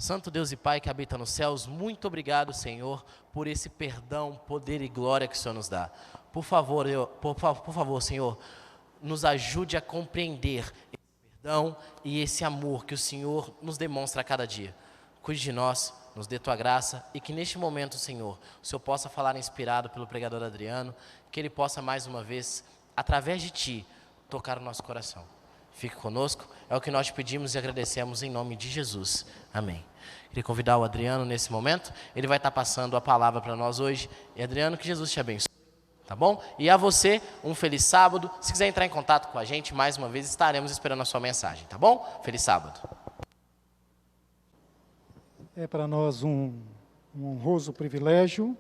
Santo Deus e Pai que habita nos céus, muito obrigado, Senhor, por esse perdão, poder e glória que o Senhor nos dá. Por favor, Senhor, nos ajude a compreender esse perdão e esse amor que o Senhor nos demonstra a cada dia. Cuide de nós, nos dê Tua graça e que neste momento, Senhor, o Senhor possa falar inspirado pelo pregador Adriano, que ele possa mais uma vez, através de Ti, tocar o nosso coração. Fique conosco, é o que nós te pedimos e agradecemos em nome de Jesus. Amém. Queria convidar o Adriano nesse momento, ele vai estar passando a palavra para nós hoje. E Adriano, que Jesus te abençoe, tá bom? E a você, um feliz sábado. Se quiser entrar em contato com a gente, mais uma vez, estaremos esperando a sua mensagem, tá bom? Feliz sábado. É para nós um honroso privilégio.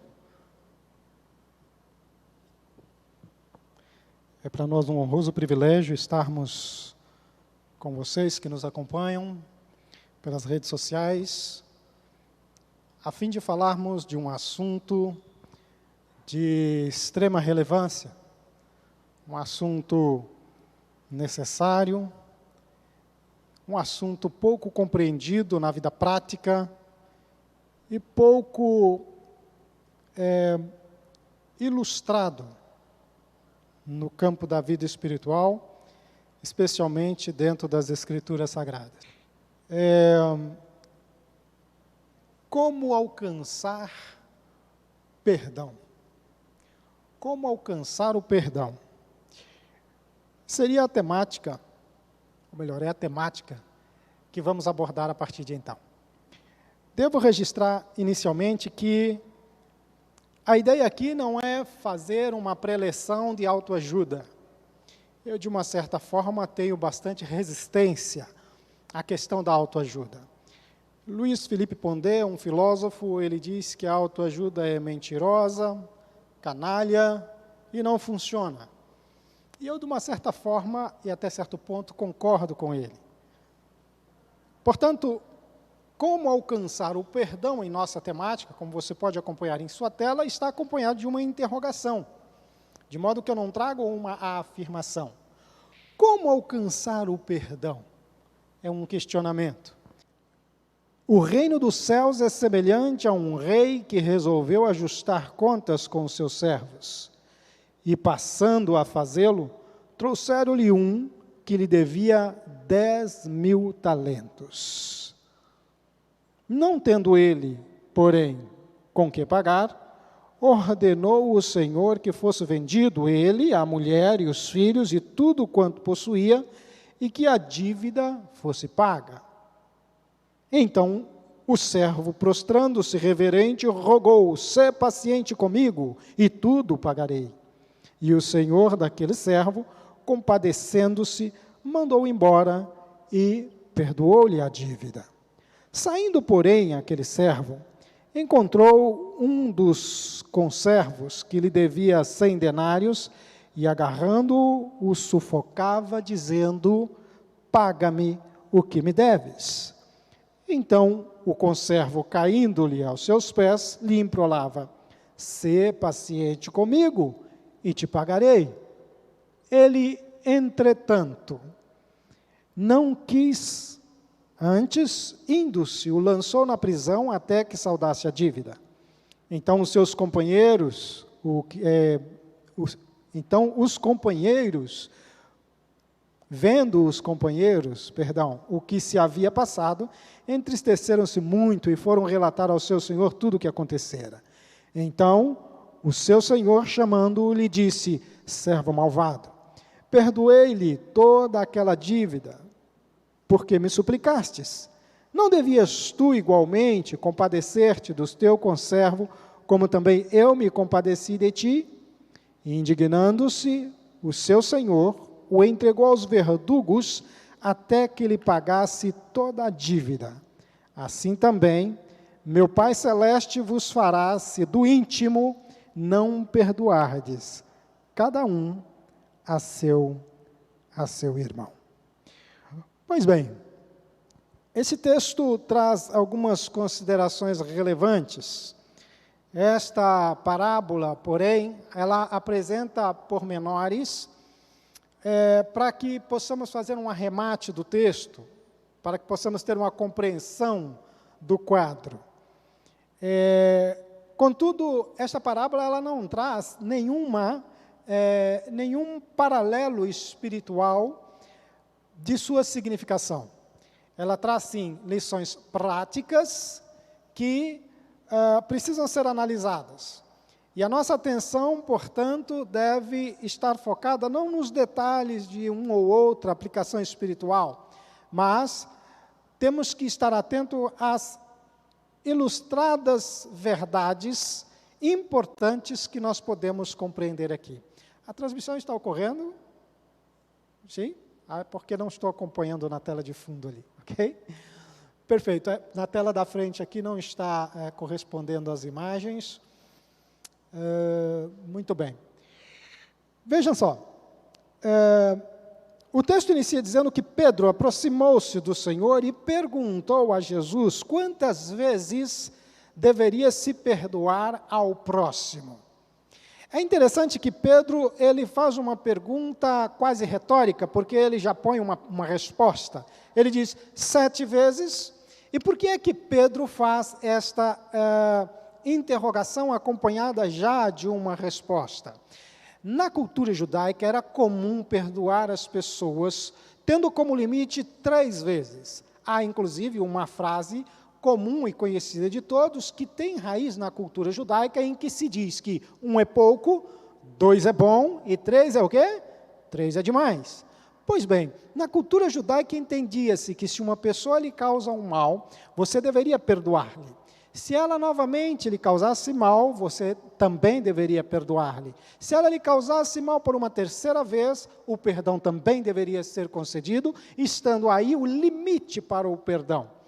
É para nós um honroso privilégio estarmos com vocês que nos acompanham pelas redes sociais, a fim de falarmos de um assunto de extrema relevância, um assunto necessário, um assunto pouco compreendido na vida prática e pouco ilustrado no campo da vida espiritual, especialmente dentro das Escrituras Sagradas. Como alcançar perdão? Como alcançar o perdão? Seria a temática, ou melhor, é a temática que vamos abordar a partir de então. Devo registrar inicialmente que a ideia aqui não é fazer uma preleção de autoajuda. Eu, de uma certa forma, tenho bastante resistência à questão da autoajuda. Luiz Felipe Pondé, um filósofo, ele diz que a autoajuda é mentirosa, canalha e não funciona. E eu, de uma certa forma, e até certo ponto, concordo com ele. Portanto, como alcançar o perdão em nossa temática, como você pode acompanhar em sua tela, está acompanhado de uma interrogação, de modo que eu não trago uma afirmação. Como alcançar o perdão? É um questionamento. O reino dos céus é semelhante a um rei que resolveu ajustar contas com os seus servos. E, passando a fazê-lo, trouxeram-lhe um que lhe devia 10.000 talentos. Não tendo ele, porém, com que pagar, ordenou o Senhor que fosse vendido ele, a mulher e os filhos e tudo quanto possuía, e que a dívida fosse paga. Então, o servo, prostrando-se reverente, rogou: sê paciente comigo, e tudo pagarei. E o senhor daquele servo, compadecendo-se, mandou embora e perdoou-lhe a dívida. Saindo, porém, aquele servo, encontrou um dos conservos que lhe devia 100 denários e, agarrando-o, o sufocava, dizendo: paga-me o que me deves. Então, o conservo, caindo-lhe aos seus pés, lhe implorava: sê paciente comigo e te pagarei. Ele, entretanto, não quis. Antes, indo-se, o lançou na prisão até que saudasse a dívida. Então, os companheiros, vendo os companheiros, o que se havia passado, entristeceram-se muito e foram relatar ao seu senhor tudo o que acontecera. Então, o seu senhor, chamando-o, lhe disse: servo malvado, perdoei-lhe toda aquela dívida, porque me suplicastes. Não devias tu igualmente compadecer-te do teu conservo, como também eu me compadeci de ti? E, indignando-se, o seu senhor o entregou aos verdugos até que lhe pagasse toda a dívida. Assim também, meu Pai Celeste vos fará, se do íntimo não perdoardes, cada um a seu irmão. Pois bem, esse texto traz algumas considerações relevantes. Esta parábola, porém, ela apresenta pormenores para que possamos fazer um arremate do texto, para que possamos ter uma compreensão do quadro. Contudo, esta parábola ela não traz nenhum paralelo espiritual de sua significação. Ela traz, sim, lições práticas que precisam ser analisadas. E a nossa atenção, portanto, deve estar focada não nos detalhes de uma ou outra aplicação espiritual, mas temos que estar atento às ilustradas verdades importantes que nós podemos compreender aqui. A transmissão está ocorrendo? Sim? É porque não estou acompanhando na tela de fundo ali, ok? Perfeito. Na tela da frente aqui não está correspondendo às imagens. Muito bem. Vejam só. O texto inicia dizendo que Pedro aproximou-se do Senhor e perguntou a Jesus quantas vezes deveria se perdoar ao próximo. É interessante que Pedro ele faz uma pergunta quase retórica, porque ele já põe uma resposta. Ele diz 7 vezes. E por que é que Pedro faz esta interrogação acompanhada já de uma resposta? Na cultura judaica era comum perdoar as pessoas, tendo como limite 3 vezes. Há inclusive uma frase comum e conhecida de todos, que tem raiz na cultura judaica, em que se diz que 1 é pouco, 2 é bom, e 3 é o quê? 3 é demais. Pois bem, na cultura judaica entendia-se que se uma pessoa lhe causa um mal, você deveria perdoar-lhe. Se ela novamente lhe causasse mal, você também deveria perdoar-lhe. Se ela lhe causasse mal por uma 3ª vez, o perdão também deveria ser concedido, estando aí o limite para o perdão.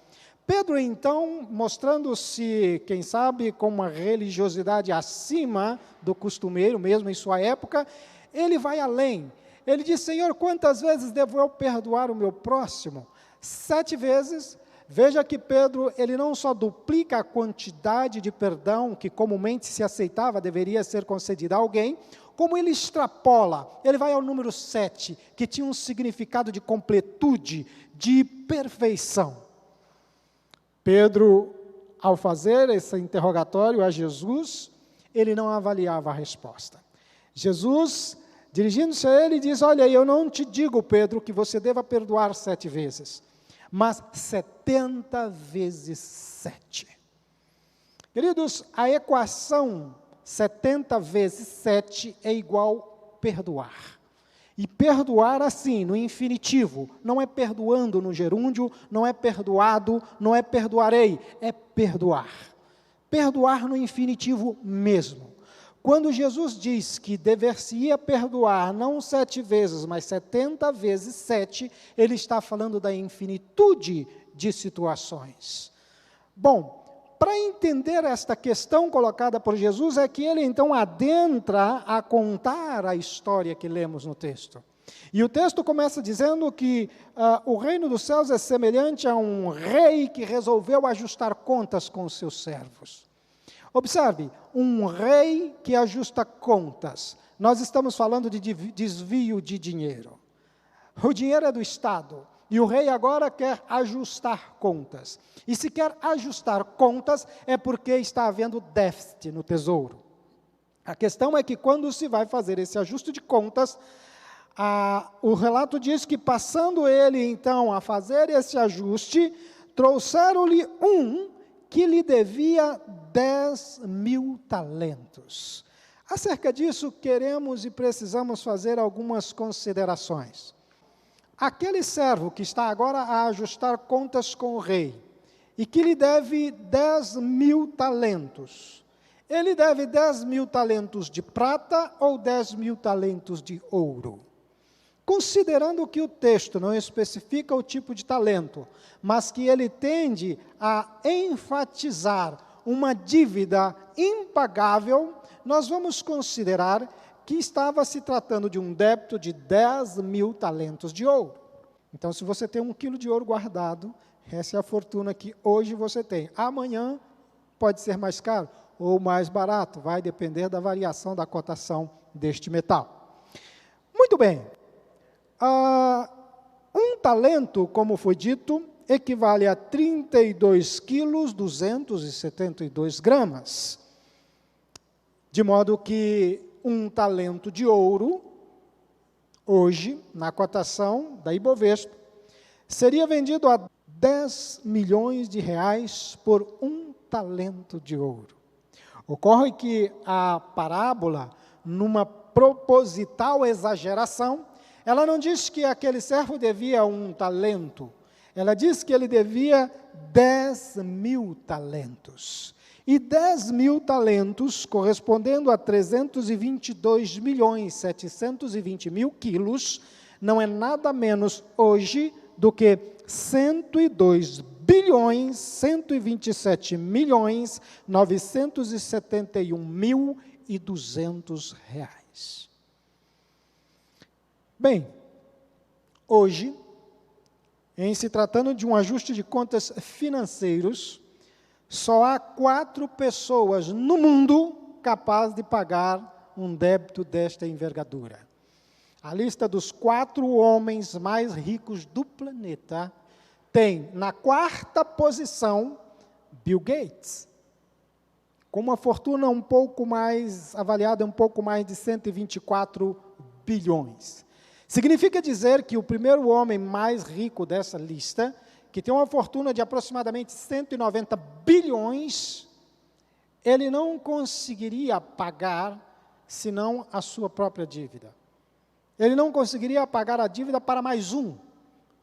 Pedro, então, mostrando-se, quem sabe, com uma religiosidade acima do costumeiro, mesmo em sua época, ele vai além. Ele diz, Senhor, quantas vezes devo eu perdoar o meu próximo? 7 vezes. Veja que Pedro, ele não só duplica a quantidade de perdão que comumente se aceitava, deveria ser concedida a alguém, como ele extrapola, ele vai ao número 7, que tinha um significado de completude, de perfeição. Pedro, ao fazer esse interrogatório a Jesus, ele não avaliava a resposta. Jesus, dirigindo-se a ele, diz, olha, eu não te digo, Pedro, que você deva perdoar 7 vezes, mas 70 vezes 7. Queridos, a equação 70 vezes 7 é igual perdoar. E perdoar assim, no infinitivo, não é perdoando no gerúndio, não é perdoado, não é perdoarei, é perdoar. Perdoar no infinitivo mesmo. Quando Jesus diz que dever-se-ia perdoar não 7 vezes, mas 70 vezes 7, ele está falando da infinitude de situações. Bom, para entender esta questão colocada por Jesus, é que ele então adentra a contar a história que lemos no texto. E o texto começa dizendo que o reino dos céus é semelhante a um rei que resolveu ajustar contas com os seus servos. Observe, um rei que ajusta contas. Nós estamos falando de desvio de dinheiro. O dinheiro é do Estado. E o rei agora quer ajustar contas. E se quer ajustar contas, é porque está havendo déficit no tesouro. A questão é que quando se vai fazer esse ajuste de contas, o relato diz que passando ele então a fazer esse ajuste, trouxeram-lhe um que lhe devia 10.000 talentos. Acerca disso, queremos e precisamos fazer algumas considerações. Aquele servo que está agora a ajustar contas com o rei, e que lhe deve 10.000 talentos, ele deve 10.000 talentos de prata ou 10.000 talentos de ouro? Considerando que o texto não especifica o tipo de talento, mas que ele tende a enfatizar uma dívida impagável, nós vamos considerar que estava se tratando de um débito de 10.000 talentos de ouro. Então, se você tem 1 quilo de ouro guardado, essa é a fortuna que hoje você tem. Amanhã pode ser mais caro ou mais barato, vai depender da variação da cotação deste metal. Muito bem. Um talento, como foi dito, equivale a 32 quilos 272 gramas. De modo que um talento de ouro, hoje, na cotação da Ibovespa, seria vendido a 10 milhões de reais por um talento de ouro. Ocorre que a parábola, numa proposital exageração, ela não diz que aquele servo devia um talento, ela diz que ele devia 10 mil talentos. E 10 mil talentos, correspondendo a 322 milhões 720 mil quilos, não é nada menos hoje do que 102 bilhões 127 milhões 971 mil e 200 reais. Bem, hoje, em se tratando de um ajuste de contas financeiros, só há 4 pessoas no mundo capazes de pagar um débito desta envergadura. A lista dos 4 homens mais ricos do planeta tem, na 4ª posição, Bill Gates, com uma fortuna um pouco mais, avaliada um pouco mais de 124 bilhões. Significa dizer que o primeiro homem mais rico dessa lista, que tem uma fortuna de aproximadamente 190 bilhões, ele não conseguiria pagar, senão a sua própria dívida. Ele não conseguiria pagar a dívida para mais um.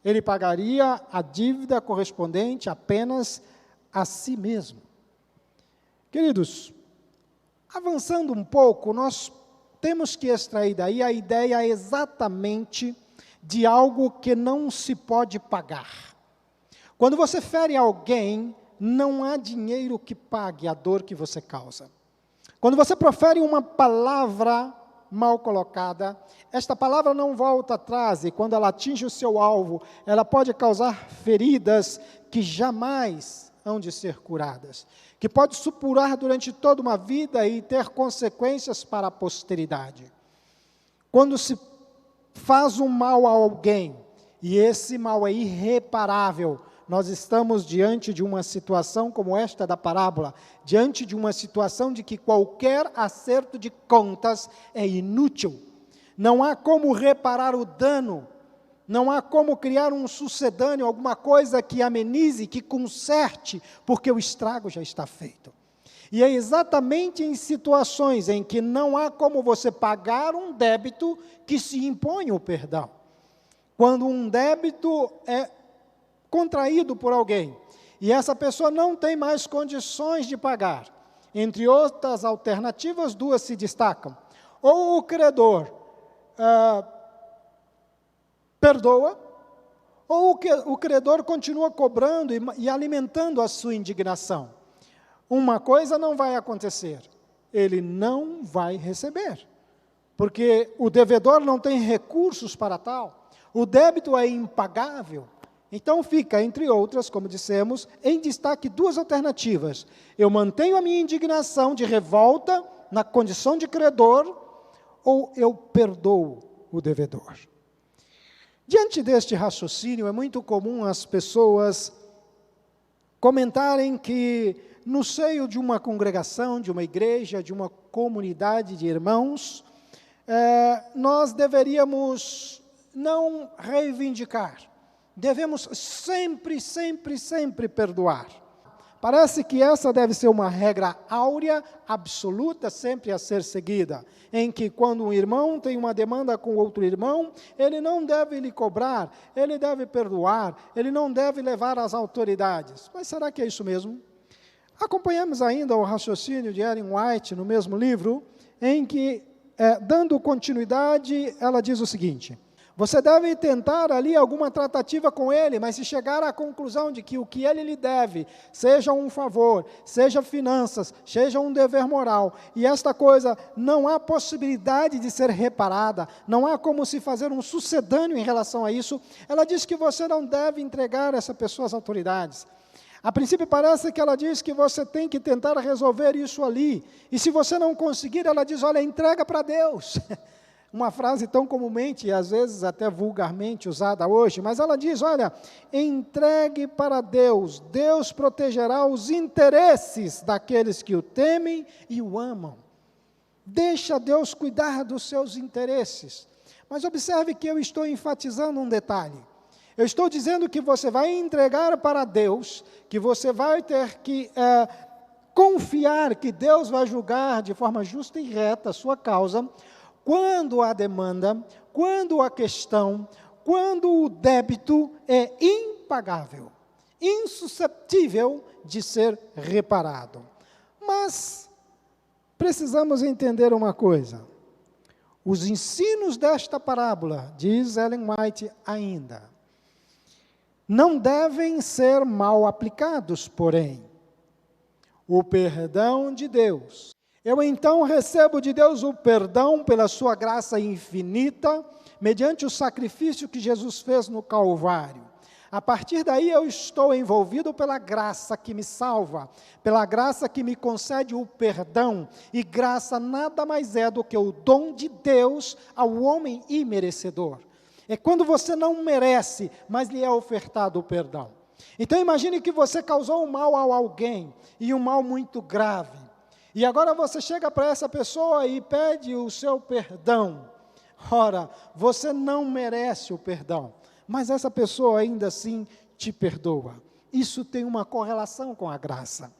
Ele pagaria a dívida correspondente apenas a si mesmo. Queridos, avançando um pouco, nós temos que extrair daí a ideia exatamente de algo que não se pode pagar. Quando você fere alguém, não há dinheiro que pague a dor que você causa. Quando você profere uma palavra mal colocada, esta palavra não volta atrás, e quando ela atinge o seu alvo, ela pode causar feridas que jamais hão de ser curadas, que pode supurar durante toda uma vida e ter consequências para a posteridade. Quando se faz um mal a alguém, e esse mal é irreparável, nós estamos diante de uma situação como esta da parábola, diante de uma situação de que qualquer acerto de contas é inútil. Não há como reparar o dano, não há como criar um sucedâneo, alguma coisa que amenize, que conserte, porque o estrago já está feito. E é exatamente em situações em que não há como você pagar um débito que se impõe o perdão. Quando um débito é contraído por alguém, e essa pessoa não tem mais condições de pagar. Entre outras alternativas, 2 se destacam. Ou o credor perdoa, ou o credor continua cobrando e alimentando a sua indignação. Uma coisa não vai acontecer, ele não vai receber, porque o devedor não tem recursos para tal, o débito é impagável. Então fica, entre outras, como dissemos, em destaque 2 alternativas. Eu mantenho a minha indignação de revolta na condição de credor, ou eu perdoo o devedor. Diante deste raciocínio, é muito comum as pessoas comentarem que no seio de uma congregação, de uma igreja, de uma comunidade de irmãos, nós deveríamos não reivindicar, devemos sempre, sempre, sempre perdoar. Parece que essa deve ser uma regra áurea, absoluta, sempre a ser seguida, em que quando um irmão tem uma demanda com outro irmão, ele não deve lhe cobrar, ele deve perdoar, ele não deve levar às autoridades. Mas será que é isso mesmo? Acompanhamos ainda o raciocínio de Ellen White, no mesmo livro, em que, dando continuidade, ela diz o seguinte: você deve tentar ali alguma tratativa com ele, mas se chegar à conclusão de que o que ele lhe deve, seja um favor, seja finanças, seja um dever moral, e esta coisa não há possibilidade de ser reparada, não há como se fazer um sucedâneo em relação a isso, ela diz que você não deve entregar essa pessoa às autoridades. A princípio parece que ela diz que você tem que tentar resolver isso ali, e se você não conseguir, ela diz, olha, entrega para Deus. uma frase tão comumente e às vezes até vulgarmente usada hoje, mas ela diz, olha, entregue para Deus, Deus protegerá os interesses daqueles que o temem e o amam. Deixa Deus cuidar dos seus interesses. Mas observe que eu estou enfatizando um detalhe. Eu estou dizendo que você vai entregar para Deus, que você vai ter que confiar que Deus vai julgar de forma justa e reta a sua causa, quando a demanda, quando a questão, quando o débito é impagável, insuscetível de ser reparado. Mas precisamos entender uma coisa. Os ensinos desta parábola, diz Ellen White ainda, não devem ser mal aplicados, porém. O perdão de Deus. Eu então recebo de Deus o perdão pela sua graça infinita, mediante o sacrifício que Jesus fez no Calvário. A partir daí eu estou envolvido pela graça que me salva, pela graça que me concede o perdão, e graça nada mais é do que o dom de Deus ao homem imerecedor. É quando você não merece, mas lhe é ofertado o perdão. Então imagine que você causou um mal a alguém, e um mal muito grave. E agora você chega para essa pessoa e pede o seu perdão. Ora, você não merece o perdão, mas essa pessoa ainda assim te perdoa. Isso tem uma correlação com a graça.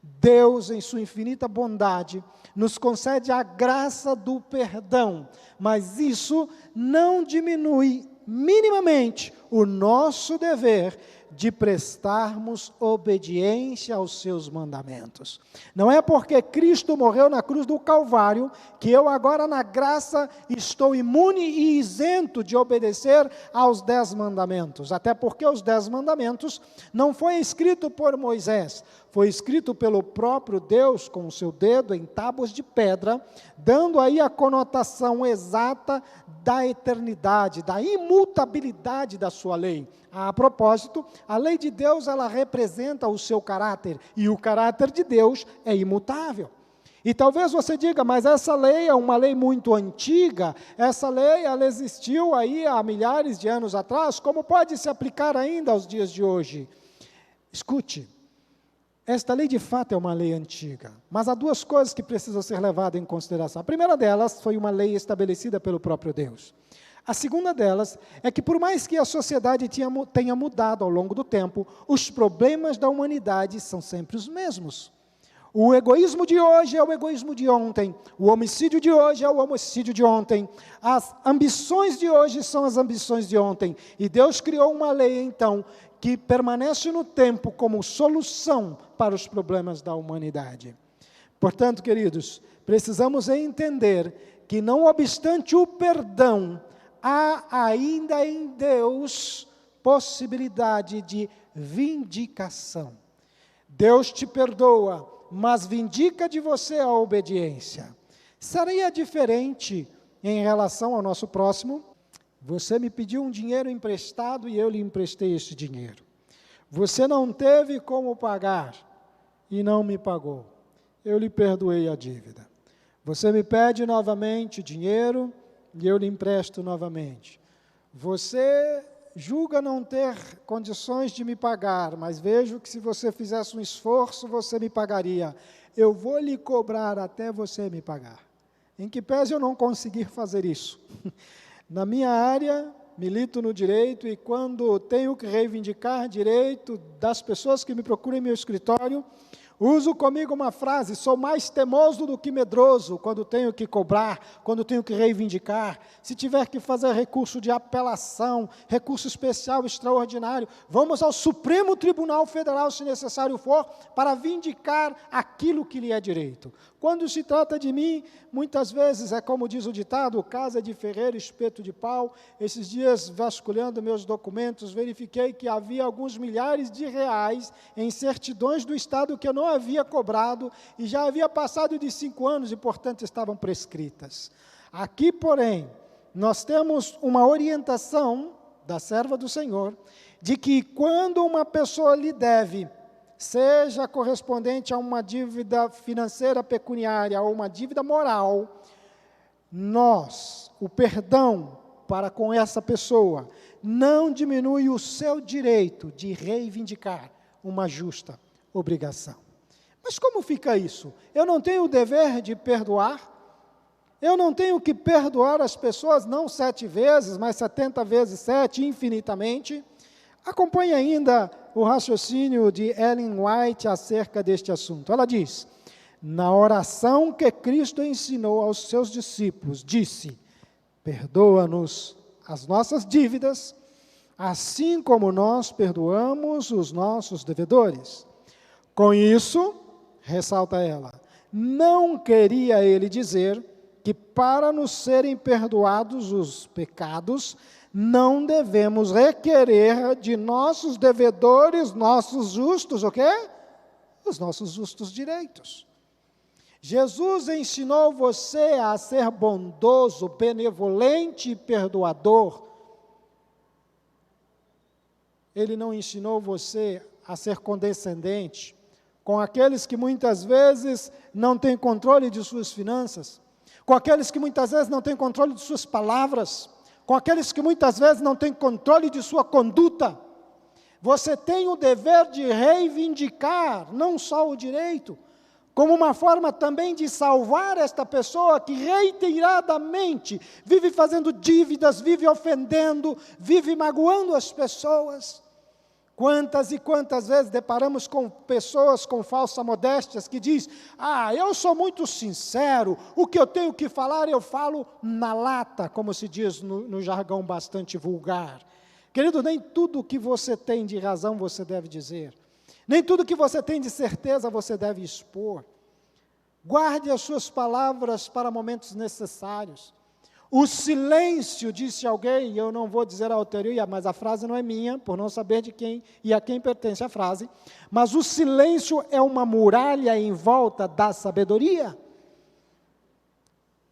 Deus, em sua infinita bondade, nos concede a graça do perdão, mas isso não diminui minimamente o nosso dever de prestarmos obediência aos seus mandamentos. Não é porque Cristo morreu na cruz do Calvário, que eu agora na graça estou imune e isento de obedecer aos 10 mandamentos, até porque os 10 mandamentos não foi escrito por Moisés, foi escrito pelo próprio Deus com o seu dedo em tábuas de pedra, dando aí a conotação exata da eternidade, da imutabilidade da sua lei. A propósito, a lei de Deus, ela representa o seu caráter, e o caráter de Deus é imutável. E talvez você diga, mas essa lei é uma lei muito antiga, essa lei ela existiu aí há milhares de anos atrás, como pode se aplicar ainda aos dias de hoje? Escute, esta lei de fato é uma lei antiga, mas há 2 coisas que precisam ser levadas em consideração. A primeira delas foi uma lei estabelecida pelo próprio Deus. A segunda delas é que, por mais que a sociedade tenha mudado ao longo do tempo, os problemas da humanidade são sempre os mesmos. O egoísmo de hoje é o egoísmo de ontem, o homicídio de hoje é o homicídio de ontem, as ambições de hoje são as ambições de ontem, e Deus criou uma lei, então, que permanece no tempo como solução para os problemas da humanidade. Portanto, queridos, precisamos entender que, não obstante o perdão, há ainda em Deus possibilidade de vindicação. Deus te perdoa, mas vindica de você a obediência. Seria diferente em relação ao nosso próximo? Você me pediu um dinheiro emprestado e eu lhe emprestei esse dinheiro. Você não teve como pagar e não me pagou. Eu lhe perdoei a dívida. Você me pede novamente dinheiro e eu lhe empresto novamente. Você julga não ter condições de me pagar, mas vejo que se você fizesse um esforço, você me pagaria. Eu vou lhe cobrar até você me pagar. Em que pese eu não conseguir fazer isso. Na minha área, milito no direito, e quando tenho que reivindicar direito das pessoas que me procuram em meu escritório, uso comigo uma frase: sou mais teimoso do que medroso quando tenho que cobrar, quando tenho que reivindicar. Se tiver que fazer recurso de apelação, recurso especial extraordinário, vamos ao Supremo Tribunal Federal, se necessário for, para vindicar aquilo que lhe é direito. Quando se trata de mim, muitas vezes, é como diz o ditado, casa de ferreiro, espeto de pau. Esses dias, vasculhando meus documentos, verifiquei que havia alguns milhares de reais em certidões do Estado que eu não havia cobrado, e já havia passado de 5 anos, e, portanto, estavam prescritas. Aqui, porém, nós temos uma orientação da serva do Senhor, de que quando uma pessoa lhe deve, seja correspondente a uma dívida financeira pecuniária ou uma dívida moral, o perdão para com essa pessoa não diminui o seu direito de reivindicar uma justa obrigação. Mas como fica isso? Eu não tenho o dever de perdoar? Eu não tenho que perdoar as pessoas, não 7 vezes, mas 70 vezes 7, infinitamente? Acompanhe ainda o raciocínio de Ellen White acerca deste assunto. Ela diz: na oração que Cristo ensinou aos seus discípulos, disse: perdoa-nos as nossas dívidas, assim como nós perdoamos os nossos devedores. Com isso, ressalta ela, não queria ele dizer que para nos serem perdoados os pecados, não devemos requerer de nossos devedores, nossos justos, o quê? Os nossos justos direitos. Jesus ensinou você a ser bondoso, benevolente e perdoador. Ele não ensinou você a ser condescendente com aqueles que muitas vezes não têm controle de suas finanças, com aqueles que muitas vezes não têm controle de suas palavras, com aqueles que muitas vezes não têm controle de sua conduta. Você tem o dever de reivindicar, não só o direito, como uma forma também de salvar esta pessoa que reiteradamente vive fazendo dívidas, vive ofendendo, vive magoando as pessoas. Quantas e quantas vezes deparamos com pessoas com falsa modéstias que diz: eu sou muito sincero, o que eu tenho que falar eu falo na lata, como se diz no jargão bastante vulgar. Querido, nem tudo que você tem de razão você deve dizer. Nem tudo que você tem de certeza você deve expor. Guarde as suas palavras para momentos necessários. O silêncio, disse alguém, e eu não vou dizer a autoria, mas a frase não é minha, por não saber de quem e a quem pertence a frase, mas o silêncio é uma muralha em volta da sabedoria.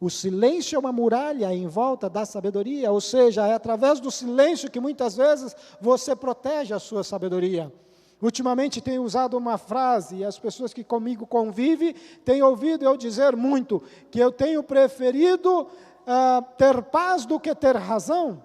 O silêncio é uma muralha em volta da sabedoria, ou seja, é através do silêncio que muitas vezes você protege a sua sabedoria. Ultimamente tenho usado uma frase, e as pessoas que comigo convivem têm ouvido eu dizer muito, que eu tenho preferido ter paz do que ter razão.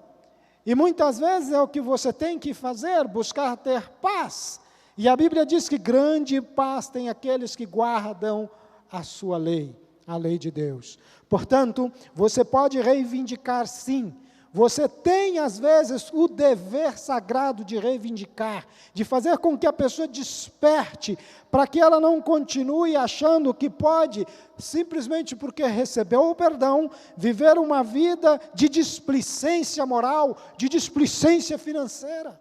E muitas vezes é o que você tem que fazer, buscar ter paz. E a Bíblia diz que grande paz tem aqueles que guardam a sua lei, a lei de Deus. Portanto, você pode reivindicar sim. Você tem, às vezes, o dever sagrado de reivindicar, de fazer com que a pessoa desperte, para que ela não continue achando que pode, simplesmente porque recebeu o perdão, viver uma vida de displicência moral, de displicência financeira.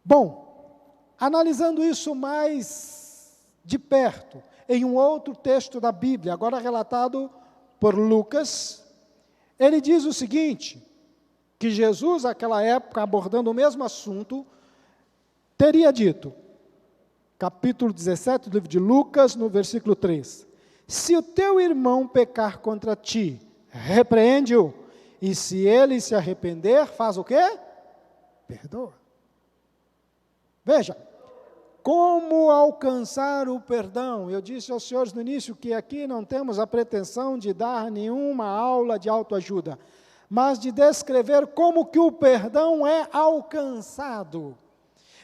Bom, analisando isso mais de perto, em um outro texto da Bíblia, agora relatado por Lucas, ele diz o seguinte, que Jesus, naquela época, abordando o mesmo assunto, teria dito, capítulo 17 do livro de Lucas, no versículo 3, se o teu irmão pecar contra ti, repreende-o, e se ele se arrepender, faz o quê? Perdoa. Veja, como alcançar o perdão? Eu disse aos senhores no início que aqui não temos a pretensão de dar nenhuma aula de autoajuda, mas de descrever como que o perdão é alcançado.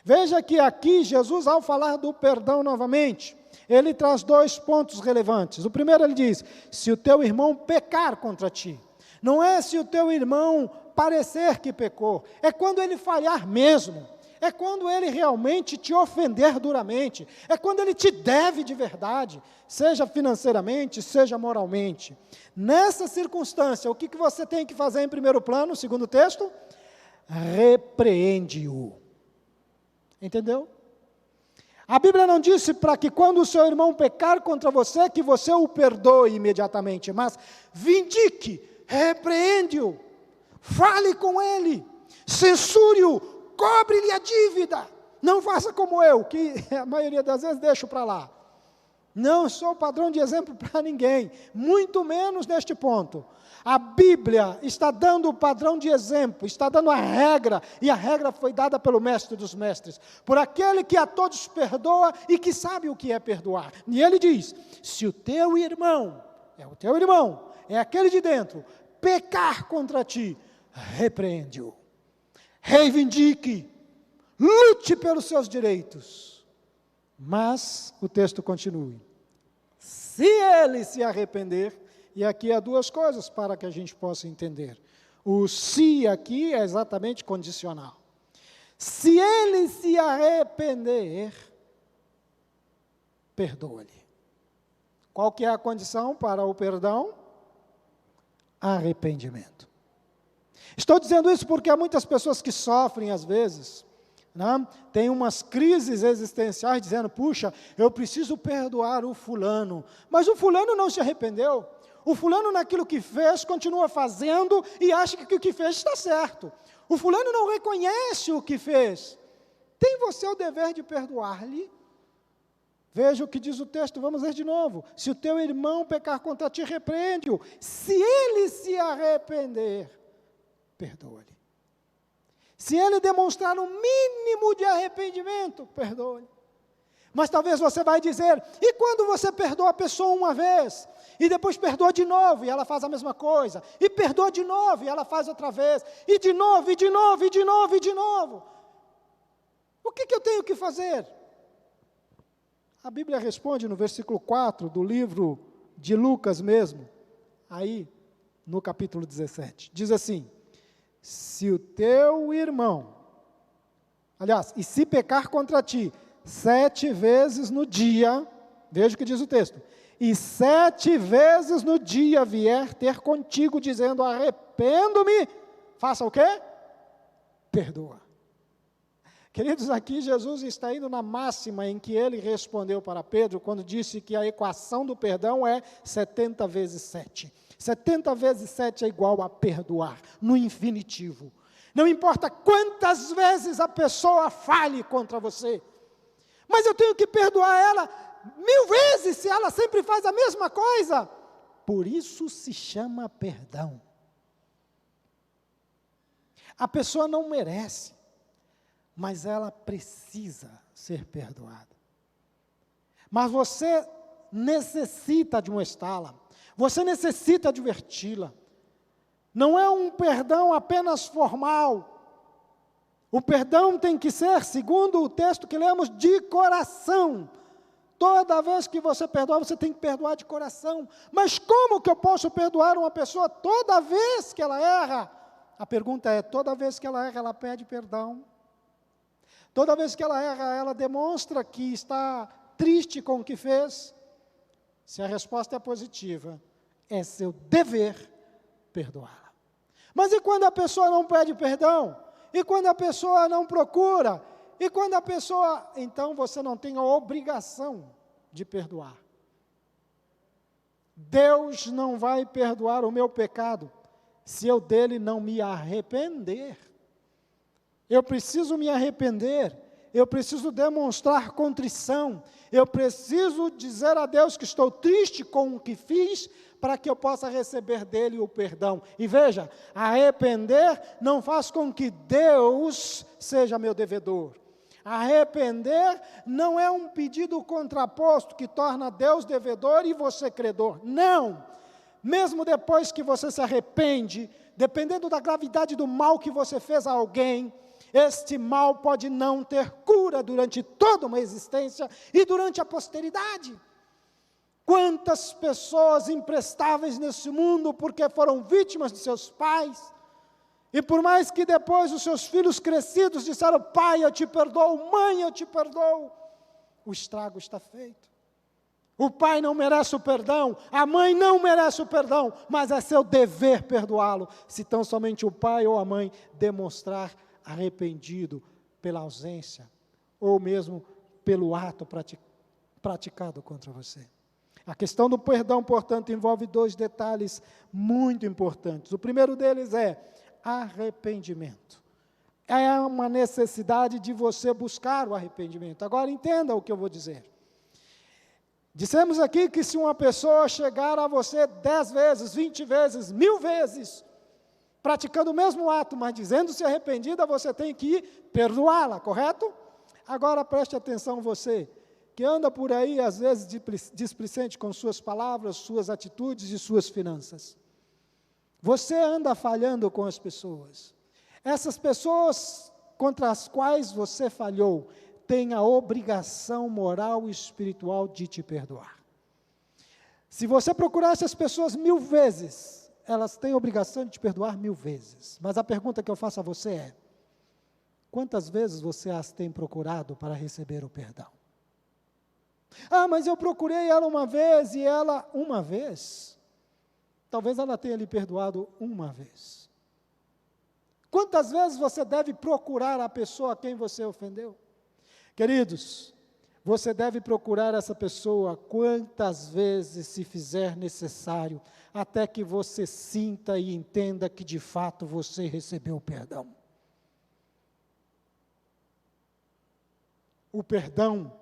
Veja que aqui Jesus, ao falar do perdão novamente, ele traz 2 pontos relevantes. O primeiro ele diz, se o teu irmão pecar contra ti. Não é se o teu irmão parecer que pecou, é quando ele falhar mesmo. É quando ele realmente te ofender duramente, é quando ele te deve de verdade, seja financeiramente, seja moralmente. Nessa circunstância, o que você tem que fazer em primeiro plano, segundo o texto? Repreende-o. Entendeu? A Bíblia não disse para que quando o seu irmão pecar contra você, que você o perdoe imediatamente, mas vindique, repreende-o, fale com ele, censure-o, cobre-lhe a dívida. Não faça como eu, que a maioria das vezes deixo para lá. Não sou padrão de exemplo para ninguém, muito menos neste ponto. A Bíblia está dando o padrão de exemplo, está dando a regra, e a regra foi dada pelo mestre dos mestres, por aquele que a todos perdoa e que sabe o que é perdoar. E ele diz, se o teu irmão, é o teu irmão, é aquele de dentro, pecar contra ti, repreende-o, reivindique, lute pelos seus direitos. Mas o texto continua. Se ele se arrepender, e aqui há duas coisas para que a gente possa entender. O se aqui é exatamente condicional. Se ele se arrepender, perdoa-lhe. Qual que é a condição para o perdão? Arrependimento. Estou dizendo isso porque há muitas pessoas que sofrem às vezes, né? Tem umas crises existenciais dizendo, puxa, eu preciso perdoar o fulano, mas o fulano não se arrependeu. O fulano naquilo que fez, continua fazendo e acha que o que fez está certo. O fulano não reconhece o que fez. Tem você o dever de perdoar-lhe? Veja o que diz o texto, vamos ler de novo. Se o teu irmão pecar contra ti, repreende-o. Se ele se arrepender, perdoa-lhe. Se ele demonstrar um mínimo de arrependimento, perdoa-lhe. Mas talvez você vai dizer, e quando você perdoa a pessoa uma vez, e depois perdoa de novo, e ela faz a mesma coisa, e perdoa de novo, e ela faz outra vez, e de novo, e de novo, e de novo, e de novo. O que eu tenho que fazer? A Bíblia responde no versículo 4 do livro de Lucas mesmo, aí no capítulo 17, diz assim, se o teu irmão, aliás, e se pecar contra ti, 7 vezes no dia, veja o que diz o texto, e 7 vezes no dia vier ter contigo dizendo, arrependo-me, faça o quê? Perdoa. Queridos, aqui Jesus está indo na máxima em que ele respondeu para Pedro, quando disse que a equação do perdão é 70 vezes 7. 70 vezes 7 é igual a perdoar, no infinitivo. Não importa quantas vezes a pessoa fale contra você, mas eu tenho que perdoar ela 1000 vezes se ela sempre faz a mesma coisa. Por isso se chama perdão. A pessoa não merece, mas ela precisa ser perdoada. Mas você necessita admoestá-la, você necessita adverti-la. Não é um perdão apenas formal. O perdão tem que ser, segundo o texto que lemos, de coração. Toda vez que você perdoar, você tem que perdoar de coração. Mas como que eu posso perdoar uma pessoa toda vez que ela erra? A pergunta é, toda vez que ela erra, ela pede perdão? Toda vez que ela erra, ela demonstra que está triste com o que fez? Se a resposta é positiva, é seu dever perdoá-la. Mas e quando a pessoa não pede perdão? E quando a pessoa não procura? E quando a pessoa... Então você não tem a obrigação de perdoar. Deus não vai perdoar o meu pecado se eu dele não me arrepender. Eu preciso me arrepender, eu preciso demonstrar contrição, eu preciso dizer a Deus que estou triste com o que fiz, para que eu possa receber dele o perdão. E veja, arrepender não faz com que Deus seja meu devedor. Arrepender não é um pedido contraposto que torna Deus devedor e você credor. Não! Mesmo depois que você se arrepende, dependendo da gravidade do mal que você fez a alguém, este mal pode não ter cura durante toda uma existência e durante a posteridade. Quantas pessoas imprestáveis nesse mundo porque foram vítimas de seus pais, e por mais que depois os seus filhos crescidos disseram, pai, eu te perdoo, mãe, eu te perdoo, o estrago está feito. O pai não merece o perdão, a mãe não merece o perdão, mas é seu dever perdoá-lo, se tão somente o pai ou a mãe demonstrar arrependido pela ausência, ou mesmo pelo ato praticado contra você. A questão do perdão, portanto, envolve 2 detalhes muito importantes. O primeiro deles é arrependimento. É uma necessidade de você buscar o arrependimento. Agora entenda o que eu vou dizer. Dissemos aqui que se uma pessoa chegar a você 10 vezes, 20 vezes, 1000 vezes, praticando o mesmo ato, mas dizendo-se arrependida, você tem que perdoá-la, correto? Agora preste atenção você, que anda por aí, às vezes, displicente com suas palavras, suas atitudes e suas finanças. Você anda falhando com as pessoas. Essas pessoas contra as quais você falhou têm a obrigação moral e espiritual de te perdoar. Se você procurar essas pessoas 1000 vezes, elas têm a obrigação de te perdoar 1000 vezes. Mas a pergunta que eu faço a você é: quantas vezes você as tem procurado para receber o perdão? Ah, mas eu procurei ela uma vez e ela uma vez. Talvez ela tenha lhe perdoado uma vez. Quantas vezes você deve procurar a pessoa a quem você ofendeu? Queridos, você deve procurar essa pessoa quantas vezes se fizer necessário, até que você sinta e entenda que de fato você recebeu o perdão. O perdão,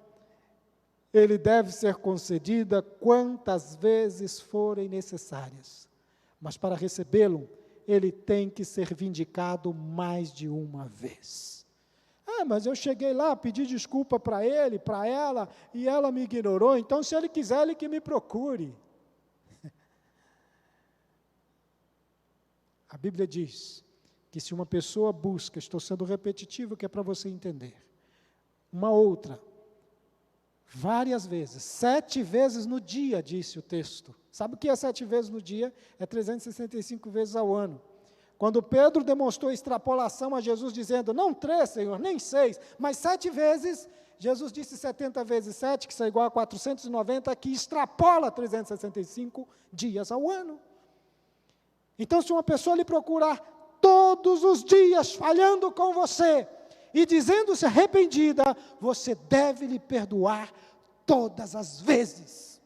ele deve ser concedido quantas vezes forem necessárias, mas para recebê-lo, ele tem que ser vindicado mais de uma vez. Ah, mas eu cheguei lá, pedi desculpa para ele, para ela, e ela me ignorou, então se ele quiser, ele que me procure. A Bíblia diz que se uma pessoa busca, estou sendo repetitivo, que é para você entender, uma outra, várias vezes, 7 vezes no dia, disse o texto. Sabe o que é 7 vezes no dia? É 365 vezes ao ano. Quando Pedro demonstrou extrapolação a Jesus, dizendo, não 3, Senhor, nem 6, mas 7 vezes, Jesus disse 70 vezes 7, que isso é igual a 490, que extrapola 365 dias ao ano. Então, se uma pessoa lhe procurar todos os dias, falhando com você, e dizendo-se arrependida, você deve lhe perdoar todas as vezes.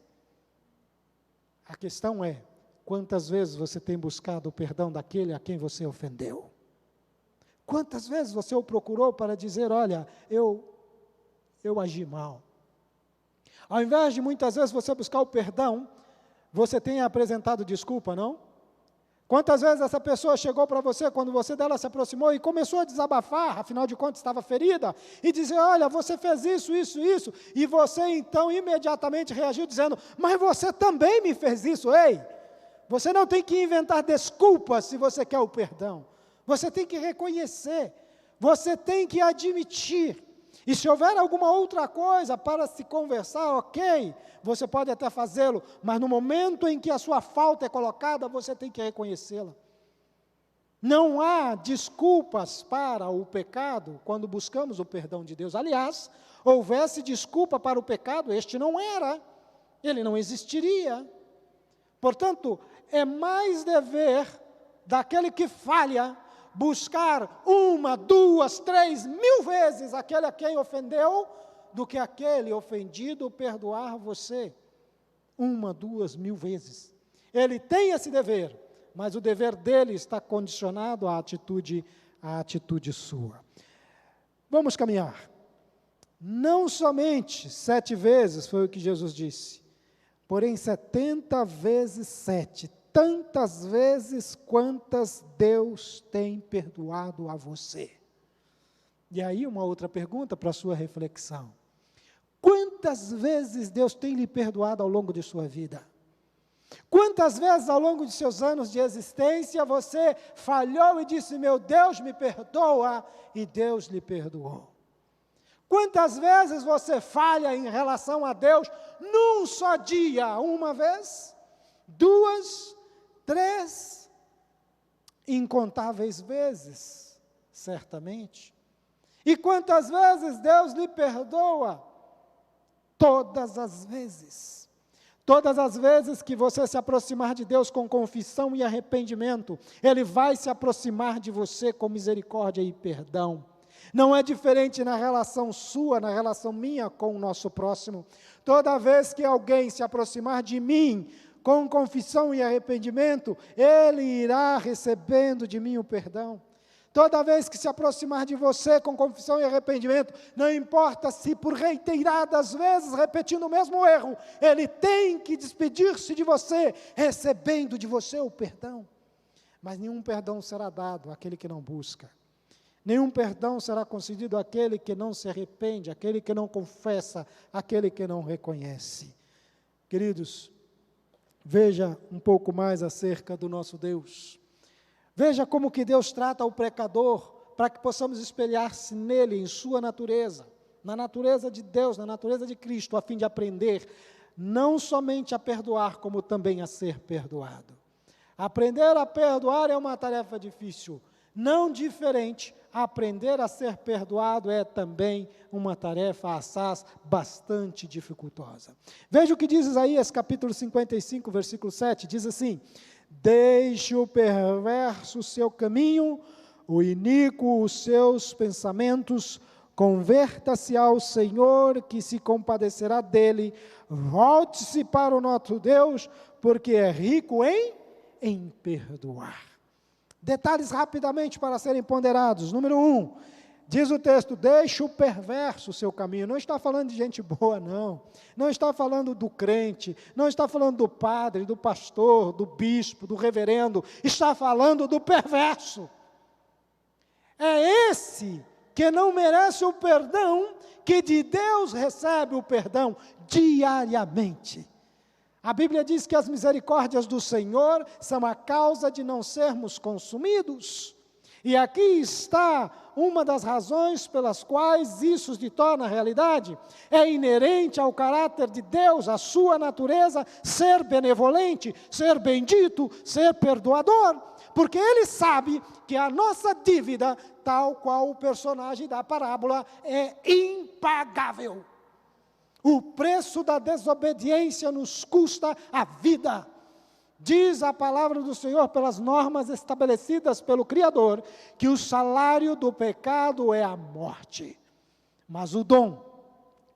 A questão é, quantas vezes você tem buscado o perdão daquele a quem você ofendeu? Quantas vezes você o procurou para dizer, olha, eu agi mal? Ao invés de muitas vezes você buscar o perdão, você tem apresentado desculpa, não? Quantas vezes essa pessoa chegou para você, quando você dela se aproximou e começou a desabafar, afinal de contas estava ferida, e dizer, olha, você fez isso, isso, isso, e você então imediatamente reagiu dizendo, mas você também me fez isso, ei, você não tem que inventar desculpas se você quer o perdão, você tem que reconhecer, você tem que admitir, e se houver alguma outra coisa para se conversar, ok, você pode até fazê-lo, mas no momento em que a sua falta é colocada, você tem que reconhecê-la. Não há desculpas para o pecado quando buscamos o perdão de Deus. Aliás, houvesse desculpa para o pecado, este não era, ele não existiria. Portanto, é mais dever daquele que falha buscar 1, 2, 3, 1000 vezes aquele a quem ofendeu, do que aquele ofendido perdoar você 1, 2, 1000 vezes. Ele tem esse dever, mas o dever dele está condicionado à atitude sua. Vamos caminhar. Não somente 7 vezes foi o que Jesus disse, porém 70 vezes 7, tantas vezes quantas Deus tem perdoado a você. E aí uma outra pergunta para a sua reflexão. Quantas vezes Deus tem lhe perdoado ao longo de sua vida? Quantas vezes ao longo de seus anos de existência você falhou e disse, meu Deus me perdoa, e Deus lhe perdoou? Quantas vezes você falha em relação a Deus num só dia? 1 vez? 2, 3? Incontáveis vezes, certamente. E quantas vezes Deus lhe perdoa? Todas as vezes. Todas as vezes que você se aproximar de Deus com confissão e arrependimento, Ele vai se aproximar de você com misericórdia e perdão. Não é diferente na relação sua, na relação minha com o nosso próximo. Toda vez que alguém se aproximar de mim com confissão e arrependimento, ele irá recebendo de mim o perdão. Toda vez que se aproximar de você com confissão e arrependimento, não importa se por reiteradas vezes repetindo o mesmo erro, ele tem que despedir-se de você, recebendo de você o perdão. Mas nenhum perdão será dado àquele que não busca. Nenhum perdão será concedido àquele que não se arrepende, àquele que não confessa, àquele que não reconhece. Queridos, veja um pouco mais acerca do nosso Deus. Veja como que Deus trata o pecador, para que possamos espelhar-se nele, em sua natureza, na natureza de Deus, na natureza de Cristo, a fim de aprender não somente a perdoar, como também a ser perdoado. Aprender a perdoar é uma tarefa difícil, não diferente. Aprender a ser perdoado é também uma tarefa, assaz, bastante dificultosa. Veja o que diz Isaías, capítulo 55, versículo 7, diz assim: deixe o perverso o seu caminho, o iníquo os seus pensamentos, converta-se ao Senhor, que se compadecerá dele, volte-se para o nosso Deus, porque é rico em perdoar. Detalhes rapidamente para serem ponderados. Número 1, diz o texto, deixa o perverso o seu caminho. Não está falando de gente boa, não. Não está falando do crente, não está falando do padre, do pastor, do bispo, do reverendo. Está falando do perverso. É esse que não merece o perdão, que de Deus recebe o perdão diariamente. A Bíblia diz que as misericórdias do Senhor são a causa de não sermos consumidos. E aqui está uma das razões pelas quais isso se torna realidade. É inerente ao caráter de Deus, à sua natureza, ser benevolente, ser bendito, ser perdoador. Porque Ele sabe que a nossa dívida, tal qual o personagem da parábola, é impagável. O preço da desobediência nos custa a vida. Diz a palavra do Senhor, pelas normas estabelecidas pelo Criador, que o salário do pecado é a morte. Mas o dom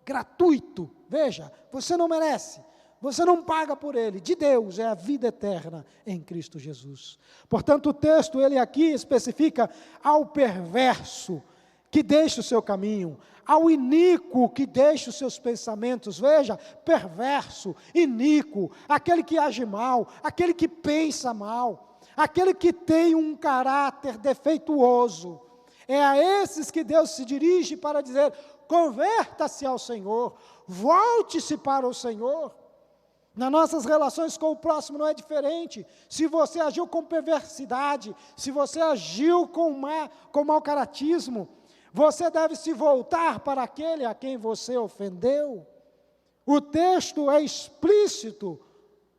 gratuito, veja, você não merece, você não paga por ele, de Deus, é a vida eterna em Cristo Jesus. Portanto, o texto, ele aqui especifica ao perverso, que deixa o seu caminho, ao iníquo que deixa os seus pensamentos, veja, perverso, iníquo, aquele que age mal, aquele que pensa mal, aquele que tem um caráter defeituoso, é a esses que Deus se dirige para dizer, converta-se ao Senhor, volte-se para o Senhor. Nas nossas relações com o próximo não é diferente. Se você agiu com perversidade, se você agiu com mau caratismo, você deve se voltar para aquele a quem você ofendeu. O texto é explícito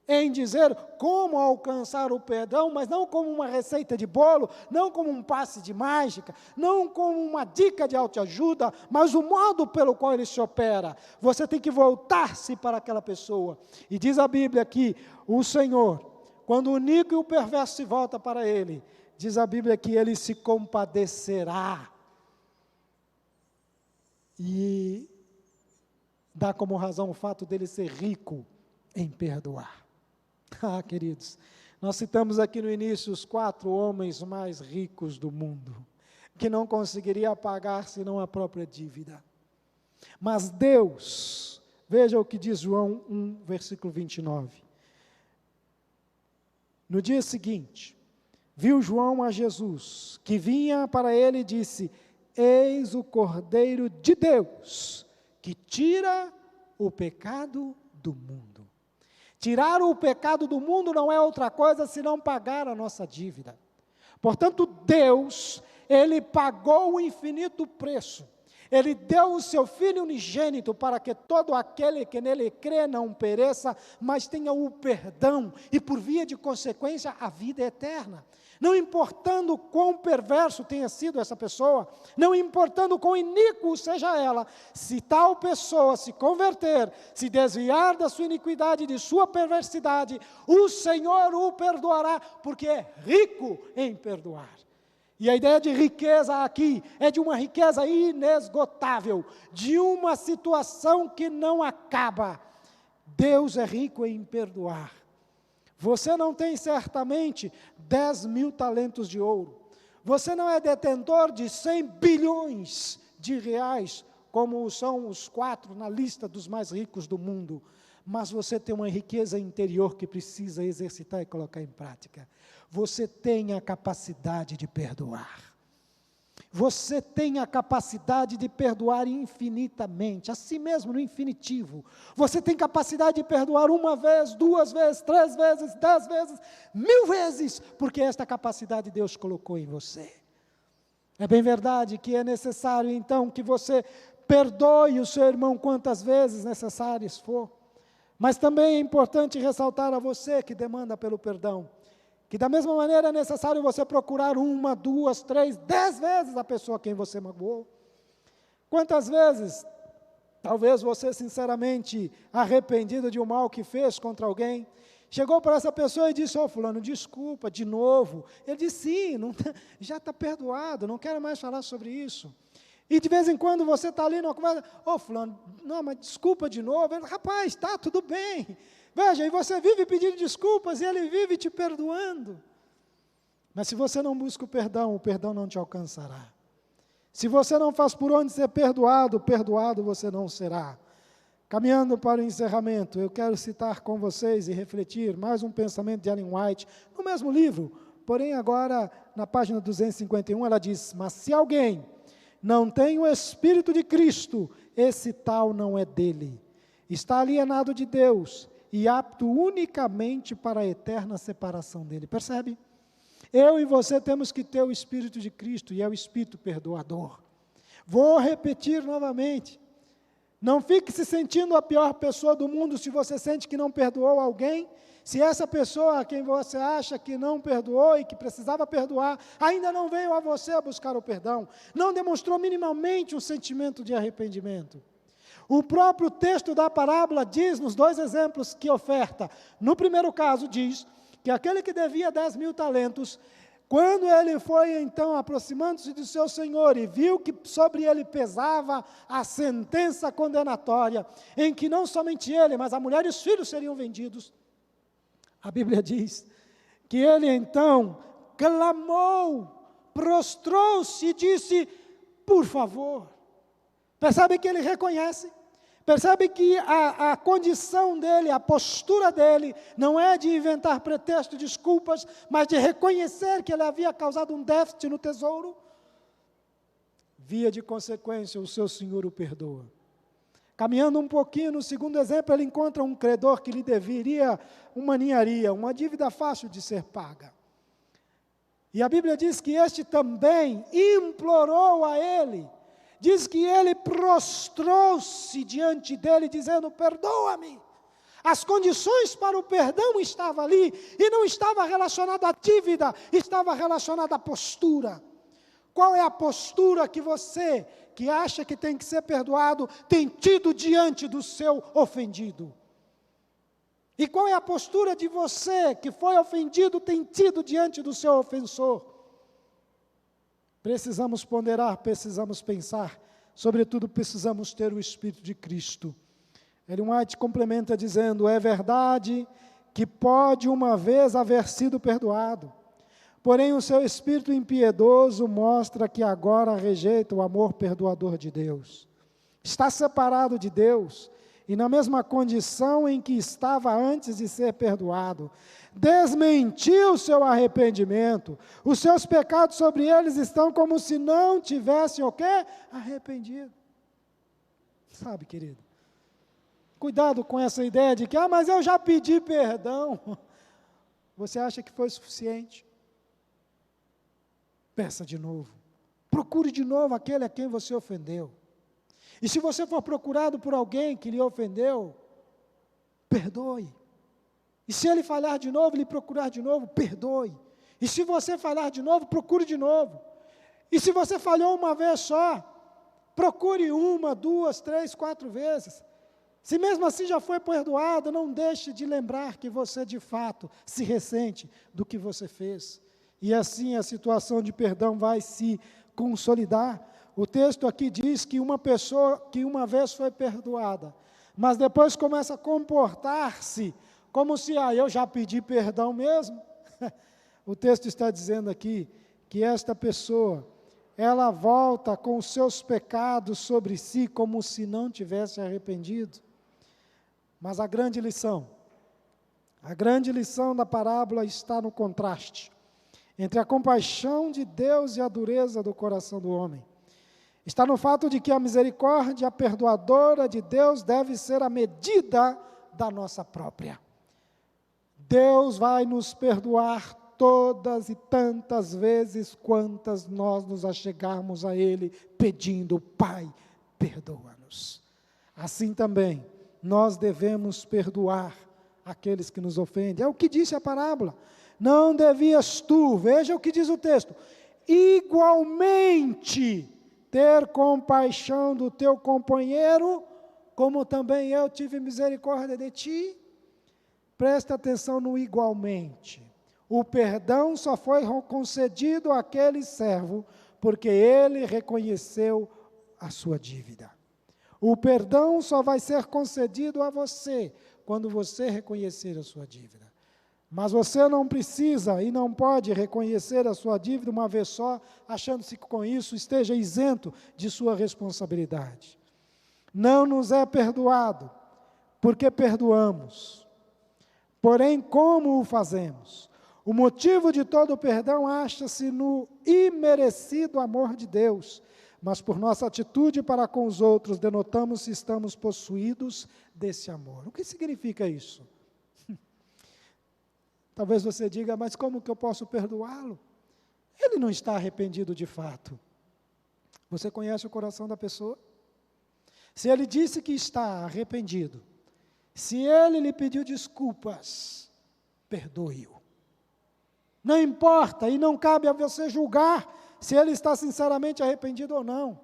em dizer como alcançar o perdão, mas não como uma receita de bolo, não como um passe de mágica, não como uma dica de autoajuda, mas o modo pelo qual ele se opera. Você tem que voltar-se para aquela pessoa. E diz a Bíblia que o Senhor, quando o iníquo e o perverso se volta para ele, diz a Bíblia que ele se compadecerá. E dá como razão o fato dele ser rico em perdoar. Ah, queridos, nós citamos aqui no início os 4 homens mais ricos do mundo, que não conseguiria pagar senão a própria dívida. Mas Deus, veja o que diz João 1, versículo 29. No dia seguinte, viu João a Jesus, que vinha para ele e disse, eis o Cordeiro de Deus, que tira o pecado do mundo. Tirar o pecado do mundo não é outra coisa senão pagar a nossa dívida. Portanto, Deus, Ele pagou o infinito preço. Ele deu o seu Filho unigênito para que todo aquele que nele crê não pereça, mas tenha o perdão e, por via de consequência, a vida eterna. Não importando quão perverso tenha sido essa pessoa, não importando quão iníquo seja ela, se tal pessoa se converter, se desviar da sua iniquidade e de sua perversidade, o Senhor o perdoará, porque é rico em perdoar. E a ideia de riqueza aqui é de uma riqueza inesgotável, de uma situação que não acaba. Deus é rico em perdoar. Você não tem certamente 10.000 talentos de ouro. Você não é detentor de 100 bilhões de reais, como são os 4 na lista dos mais ricos do mundo. Mas você tem uma riqueza interior que precisa exercitar e colocar em prática. Você tem a capacidade de perdoar. Você tem a capacidade de perdoar infinitamente, assim mesmo no infinitivo. Você tem capacidade de perdoar 1 vez, 2 vezes, 3 vezes, 10 vezes, 1000 vezes, porque esta capacidade Deus colocou em você. É bem verdade que é necessário então que você perdoe o seu irmão quantas vezes necessárias for, mas também é importante ressaltar a você que demanda pelo perdão, que da mesma maneira é necessário você procurar 1, 2, 3, 10 vezes a pessoa a quem você magoou. Quantas vezes, talvez você sinceramente arrependido de um mal que fez contra alguém, chegou para essa pessoa e disse: "Ô fulano, desculpa, de novo." Ele disse: "Sim, não, já está perdoado, não quero mais falar sobre isso." E de vez em quando você está ali numa conversa: "Ô fulano, não, mas desculpa de novo." Ele: "Rapaz, está tudo bem." Veja, e você vive pedindo desculpas e ele vive te perdoando. Mas se você não busca o perdão não te alcançará. Se você não faz por onde ser perdoado, perdoado você não será. Caminhando para o encerramento, eu quero citar com vocês e refletir mais um pensamento de Ellen White, no mesmo livro, porém agora na página 251 ela diz: "Mas se alguém não tem o Espírito de Cristo, esse tal não é dele. Está alienado de Deus e apto unicamente para a eterna separação dele." Percebe? Eu e você temos que ter o Espírito de Cristo, e é o Espírito perdoador. Vou repetir novamente. Não fique se sentindo a pior pessoa do mundo se você sente que não perdoou alguém, se essa pessoa a quem você acha que não perdoou e que precisava perdoar, ainda não veio a você a buscar o perdão, não demonstrou minimamente um sentimento de arrependimento. O próprio texto da parábola diz, nos 2 exemplos que oferta, no primeiro caso diz que aquele que devia 10.000 talentos, quando ele foi então aproximando-se do seu senhor e viu que sobre ele pesava a sentença condenatória, em que não somente ele, mas a mulher e os filhos seriam vendidos, a Bíblia diz que ele então clamou, prostrou-se e disse: "Por favor." Percebe que ele reconhece? Percebe que a condição dele, a postura dele, não é de inventar pretexto, desculpas, mas de reconhecer que ele havia causado um déficit no tesouro? Via de consequência, o seu senhor o perdoa. Caminhando um pouquinho, no segundo exemplo, ele encontra um credor que lhe deveria uma ninharia, uma dívida fácil de ser paga. E a Bíblia diz que este também implorou a ele. Diz que ele prostrou-se diante dele, dizendo: "Perdoa-me." As condições para o perdão estavam ali, e não estava relacionada à dívida, estava relacionada à postura. Qual é a postura que você, que acha que tem que ser perdoado, tem tido diante do seu ofendido? E qual é a postura de você, que foi ofendido, tem tido diante do seu ofensor? Precisamos ponderar, precisamos pensar, sobretudo precisamos ter o Espírito de Cristo. Ellen White complementa dizendo: "É verdade que pode uma vez haver sido perdoado, porém o seu espírito impiedoso mostra que agora rejeita o amor perdoador de Deus. Está separado de Deus e na mesma condição em que estava antes de ser perdoado. Desmentiu seu arrependimento. Os seus pecados sobre eles estão como se não tivessem o quê? Arrependido." Sabe, querido, cuidado com essa ideia de que: "mas eu já pedi perdão." Você acha que foi suficiente? Peça de novo. Procure de novo aquele a quem você ofendeu. E se você for procurado por alguém que lhe ofendeu, perdoe. E se ele falhar de novo, lhe procurar de novo, perdoe. E se você falhar de novo, procure de novo. E se você falhou uma vez só, procure 1, 2, 3, 4 vezes. Se mesmo assim já foi perdoado, não deixe de lembrar que você de fato se ressente do que você fez. E assim a situação de perdão vai se consolidar. O texto aqui diz que uma pessoa que uma vez foi perdoada, mas depois começa a comportar-se como se: "eu já pedi perdão mesmo." O texto está dizendo aqui que esta pessoa, ela volta com os seus pecados sobre si como se não tivesse arrependido. Mas a grande lição da parábola está no contraste. entre a compaixão de Deus e a dureza do coração do homem. Está no fato de que a misericórdia perdoadora de Deus deve ser a medida da nossa própria. Deus vai nos perdoar todas e tantas vezes quantas nós nos achegarmos a Ele pedindo: Pai, perdoa-nos. Assim também, nós devemos perdoar aqueles que nos ofendem. É o que disse a parábola. Não devias tu, veja o que diz o texto, igualmente ter compaixão do teu companheiro, como também eu tive misericórdia de ti? Presta atenção no igualmente. O perdão só foi concedido àquele servo porque ele reconheceu a sua dívida. O perdão só vai ser concedido a você quando você reconhecer a sua dívida. Mas você não precisa e não pode reconhecer a sua dívida uma vez só, achando-se que com isso esteja isento de sua responsabilidade. Não nos é perdoado, porque perdoamos. Porém, como o fazemos? O motivo de todo o perdão acha-se no imerecido amor de Deus, mas por nossa atitude para com os outros, denotamos se estamos possuídos desse amor. O que significa isso? Talvez você diga, mas como que eu posso perdoá-lo? Ele não está arrependido de fato. Você conhece o coração da pessoa? Se ele disse que está arrependido, se ele lhe pediu desculpas, perdoe-o. Não importa, e não cabe a você julgar se ele está sinceramente arrependido ou não.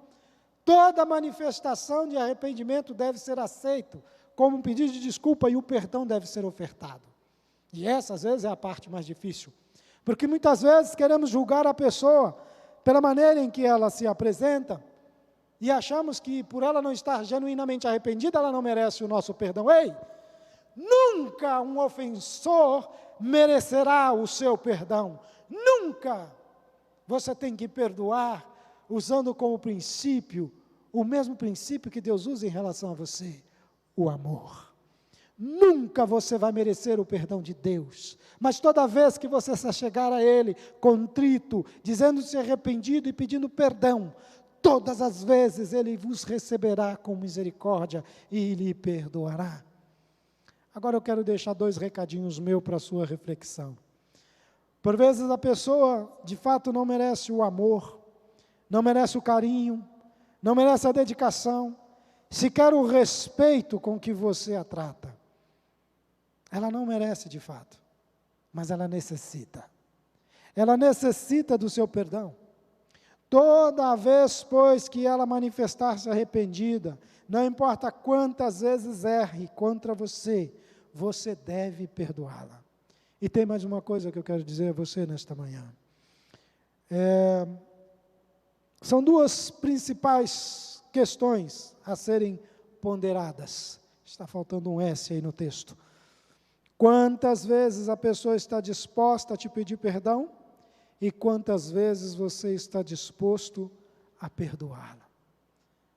Toda manifestação de arrependimento deve ser aceito como um pedido de desculpa e o perdão deve ser ofertado. E essa, às vezes, é a parte mais difícil. Porque muitas vezes queremos julgar a pessoa pela maneira em que ela se apresenta e achamos que por ela não estar genuinamente arrependida, ela não merece o nosso perdão. Ei, nunca um ofensor merecerá o seu perdão. Nunca. Você tem que perdoar usando como princípio, o mesmo princípio que Deus usa em relação a você, o amor. Nunca você vai merecer o perdão de Deus, mas toda vez que você se chegar a Ele, contrito, dizendo-se arrependido e pedindo perdão, todas as vezes Ele vos receberá com misericórdia e lhe perdoará. Agora eu quero deixar 2 recadinhos meus para a sua reflexão. Por vezes a pessoa, de fato, não merece o amor, não merece o carinho, não merece a dedicação, sequer o respeito com que você a trata. Ela não merece de fato, mas ela necessita. Ela necessita do seu perdão. Toda vez, pois, que ela manifestar-se arrependida, não importa quantas vezes erre contra você, você deve perdoá-la. E tem mais uma coisa que eu quero dizer a você nesta manhã. São 2 principais questões a serem ponderadas. Está faltando um S aí no texto. Quantas vezes a pessoa está disposta a te pedir perdão e quantas vezes você está disposto a perdoá-la.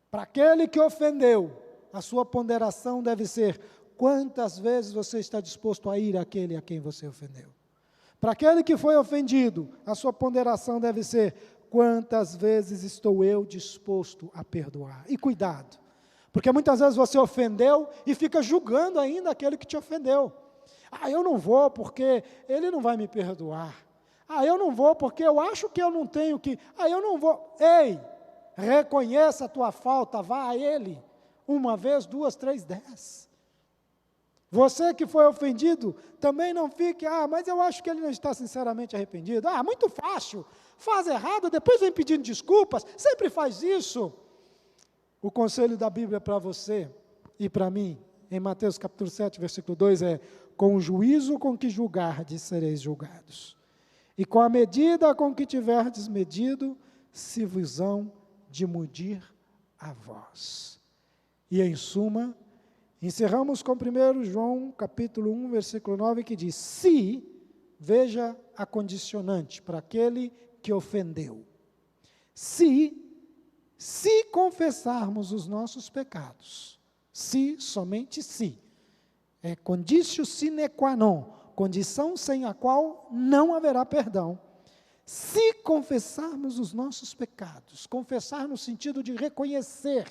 Para aquele que ofendeu, a sua ponderação deve ser: quantas vezes você está disposto a ir àquele a quem você ofendeu? Para aquele que foi ofendido, a sua ponderação deve ser: quantas vezes estou eu disposto a perdoar? E cuidado, porque muitas vezes você ofendeu e fica julgando ainda aquele que te ofendeu. Eu não vou porque ele não vai me perdoar. Eu não vou porque eu acho que eu não tenho que. Eu não vou. Ei, reconheça a tua falta, vá a ele. 1 vez, 2, 3, 10. Você que foi ofendido, também não fique, mas eu acho que ele não está sinceramente arrependido. Muito fácil, faz errado, depois vem pedindo desculpas, sempre faz isso. O conselho da Bíblia para você e para mim, em Mateus capítulo 7, versículo 2, é: com o juízo com que julgardes, sereis julgados. E com a medida com que tiverdes medido, se vos hão de medir a vós. E em suma, encerramos com 1 João, capítulo 1, versículo 9, que diz: se, veja a condicionante para aquele que ofendeu, se confessarmos os nossos pecados, somente se, é conditio sine qua non, condição sem a qual não haverá perdão, Se confessarmos os nossos pecados, confessar no sentido de reconhecer,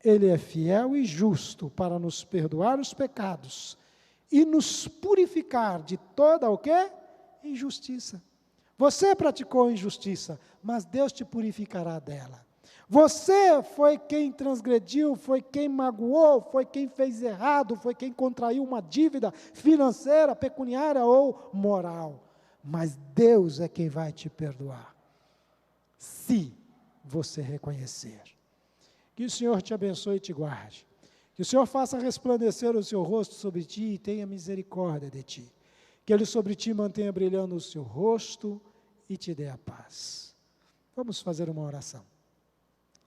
Ele é fiel e justo para nos perdoar os pecados e nos purificar de toda o quê? Injustiça. Você praticou injustiça, mas Deus te purificará dela. Você foi quem transgrediu, foi quem magoou, foi quem fez errado, foi quem contraiu uma dívida financeira, pecuniária ou moral. Mas Deus é quem vai te perdoar, se você reconhecer. Que o Senhor te abençoe e te guarde. Que o Senhor faça resplandecer o seu rosto sobre ti e tenha misericórdia de ti. Que Ele sobre ti mantenha brilhando o seu rosto e te dê a paz. Vamos fazer uma oração.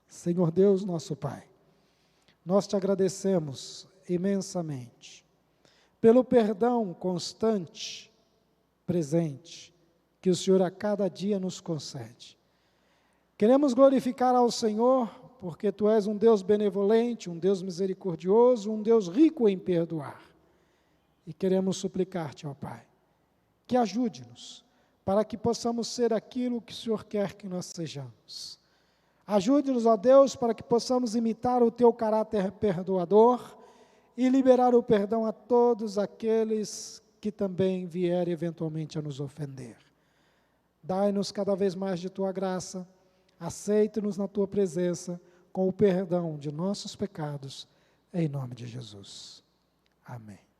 Senhor Deus, nosso Pai, nós te agradecemos imensamente pelo perdão constante, presente, que o Senhor a cada dia nos concede. Queremos glorificar ao Senhor, porque Tu és um Deus benevolente, um Deus misericordioso, um Deus rico em perdoar. E queremos suplicar-te, ó Pai, que ajude-nos, para que possamos ser aquilo que o Senhor quer que nós sejamos. Ajude-nos, ó Deus, para que possamos imitar o Teu caráter perdoador e liberar o perdão a todos aqueles que também vierem eventualmente a nos ofender. Dai-nos cada vez mais de Tua graça, aceite-nos na Tua presença, com o perdão de nossos pecados, em nome de Jesus. Amém.